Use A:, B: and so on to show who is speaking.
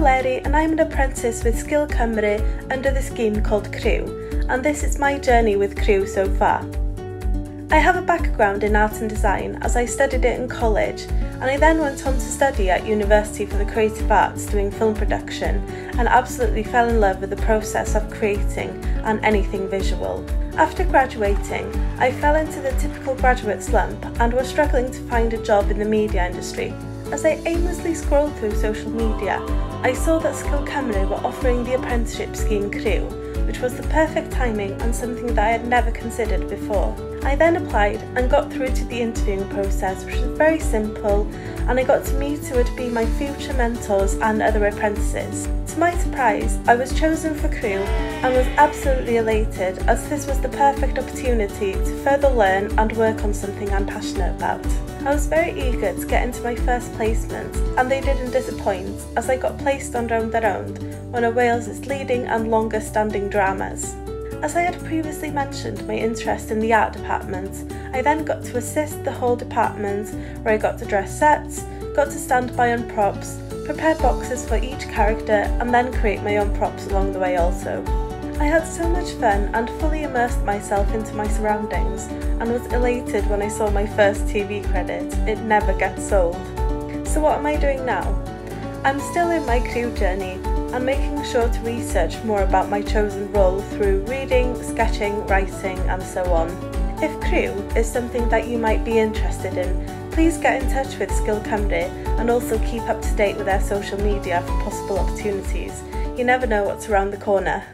A: Eleri and I'm an apprentice with Skill Cymryd under the scheme called Trwy, and this is my journey with Trwy so far. I have a background in art and design as I studied it in college, and I then went on to study at University for the Creative Arts doing film production and absolutely fell in love with the process of creating and anything visual. After graduating, I fell into the typical graduate slump and was struggling to find a job in the media industry. As I aimlessly scrolled through social media, I saw that Skill Cymryd were offering the apprenticeship scheme Trwy, which was the perfect timing and something that I had never considered before. I then applied and got through to the interviewing process, which was very simple, and I got to meet who would be my future mentors and other apprentices. To my surprise, I was chosen for Trwy and was absolutely elated, as this was the perfect opportunity to further learn and work on something I'm passionate about. I was very eager to get into my first placement, and they didn't disappoint, as I got placed on Round the Round, one of Wales's leading and longest standing dramas. As I had previously mentioned my interest in the art department, I then got to assist the whole department, where I got to dress sets, got to stand by on props, prepare boxes for each character, and then create my own props along the way also. I had so much fun and fully immersed myself into my surroundings, and was elated when I saw my first TV credit. It never gets old. So what am I doing now? I'm still in my Trwy journey, and making sure to research more about my chosen role through reading, sketching, writing, and so on. If Trwy is something that you might be interested in, please get in touch with Skill Cymryd and also keep up to date with their social media for possible opportunities. You never know what's around the corner.